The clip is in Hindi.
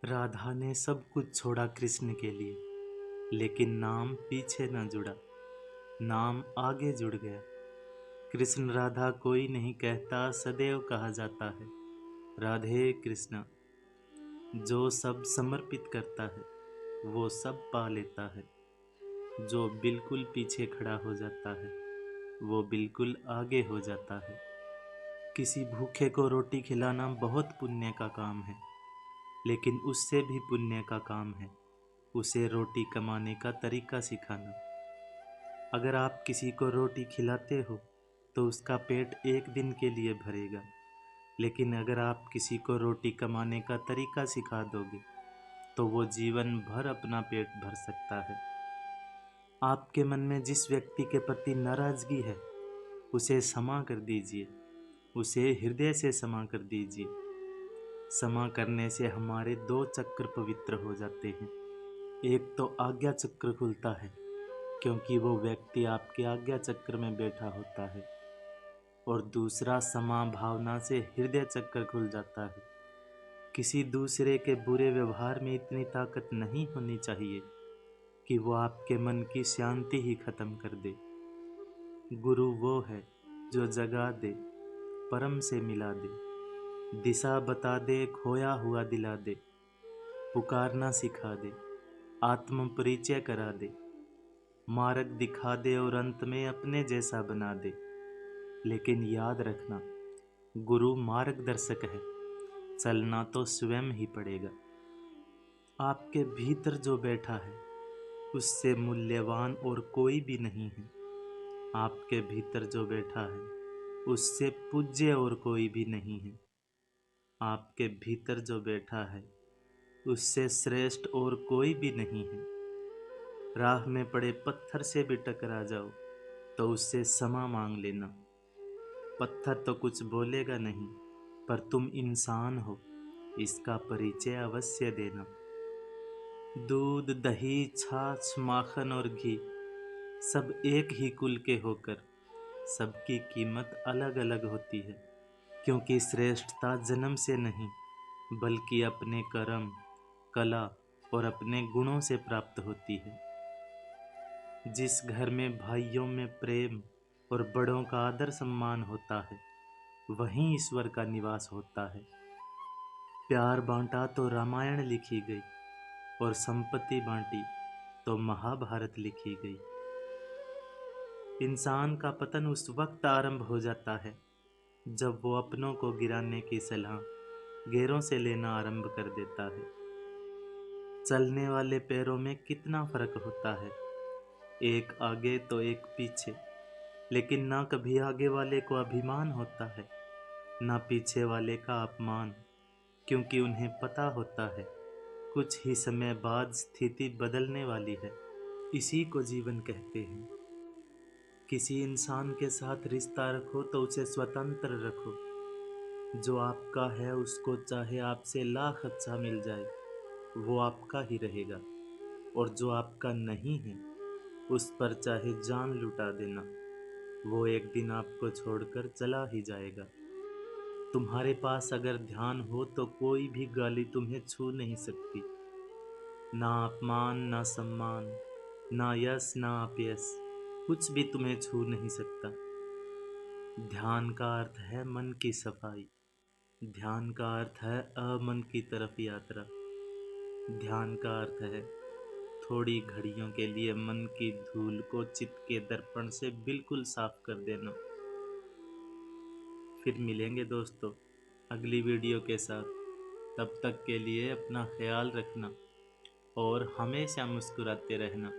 राधा ने सब कुछ छोड़ा कृष्ण के लिए, लेकिन नाम पीछे न जुड़ा, नाम आगे जुड़ गया। कृष्ण राधा कोई नहीं कहता, सदैव कहा जाता है राधे कृष्ण। जो सब समर्पित करता है वो सब पा लेता है, जो बिल्कुल पीछे खड़ा हो जाता है वो बिल्कुल आगे हो जाता है। किसी भूखे को रोटी खिलाना बहुत पुण्य का काम है, लेकिन उससे भी पुण्य का काम है उसे रोटी कमाने का तरीका सिखाना। अगर आप किसी को रोटी खिलाते हो तो उसका पेट एक दिन के लिए भरेगा, लेकिन अगर आप किसी को रोटी कमाने का तरीका सिखा दोगे तो वो जीवन भर अपना पेट भर सकता है। आपके मन में जिस व्यक्ति के प्रति नाराजगी है उसे क्षमा कर दीजिए, उसे हृदय से क्षमा कर दीजिए। क्षमा करने से हमारे दो चक्र पवित्र हो जाते हैं। एक तो आज्ञा चक्र खुलता है, क्योंकि वो व्यक्ति आपके आज्ञा चक्र में बैठा होता है, और दूसरा क्षमा भावना से हृदय चक्र खुल जाता है। किसी दूसरे के बुरे व्यवहार में इतनी ताकत नहीं होनी चाहिए कि वो आपके मन की शांति ही खत्म कर दे। गुरु वो है जो जगा दे, परम से मिला दे, दिशा बता दे, खोया हुआ दिला दे, पुकारना सिखा दे, आत्म परिचय करा दे, मार्ग दिखा दे और अंत में अपने जैसा बना दे। लेकिन याद रखना, गुरु मार्गदर्शक है, चलना तो स्वयं ही पड़ेगा। आपके भीतर जो बैठा है उससे मूल्यवान और कोई भी नहीं है। आपके भीतर जो बैठा है उससे पूज्य और कोई भी नहीं है। आपके भीतर जो बैठा है उससे श्रेष्ठ और कोई भी नहीं है। राह में पड़े पत्थर से भी टकरा जाओ तो उससे क्षमा मांग लेना। पत्थर तो कुछ बोलेगा नहीं, पर तुम इंसान हो इसका परिचय अवश्य देना। दूध, दही, छाछ, माखन और घी सब एक ही कुल के होकर सबकी कीमत अलग अलग होती है, क्योंकि श्रेष्ठता जन्म से नहीं बल्कि अपने कर्म, कला और अपने गुणों से प्राप्त होती है। जिस घर में भाइयों में प्रेम और बड़ों का आदर सम्मान होता है वहीं ईश्वर का निवास होता है। प्यार बांटा तो रामायण लिखी गई, और संपत्ति बांटी तो महाभारत लिखी गई। इंसान का पतन उस वक्त आरंभ हो जाता है जब वो अपनों को गिराने की सलाह गैरों से लेना आरंभ कर देता है। चलने वाले पैरों में कितना फर्क होता है, एक आगे तो एक पीछे, लेकिन ना कभी आगे वाले को अभिमान होता है ना पीछे वाले का अपमान, क्योंकि उन्हें पता होता है कुछ ही समय बाद स्थिति बदलने वाली है। इसी को जीवन कहते हैं। किसी इंसान के साथ रिश्ता रखो तो उसे स्वतंत्र रखो। जो आपका है उसको चाहे आपसे लाख अच्छा मिल जाए वो आपका ही रहेगा, और जो आपका नहीं है उस पर चाहे जान लुटा देना, वो एक दिन आपको छोड़कर चला ही जाएगा। तुम्हारे पास अगर ध्यान हो तो कोई भी गाली तुम्हें छू नहीं सकती। ना अपमान, ना सम्मान, ना यश, ना अपयश, कुछ भी तुम्हें छू नहीं सकता। ध्यान का अर्थ है मन की सफाई। ध्यान का अर्थ है अमन की तरफ यात्रा। ध्यान का अर्थ है थोड़ी घड़ियों के लिए मन की धूल को चित्त के दर्पण से बिल्कुल साफ कर देना। फिर मिलेंगे दोस्तों अगली वीडियो के साथ। तब तक के लिए अपना ख्याल रखना और हमेशा मुस्कुराते रहना।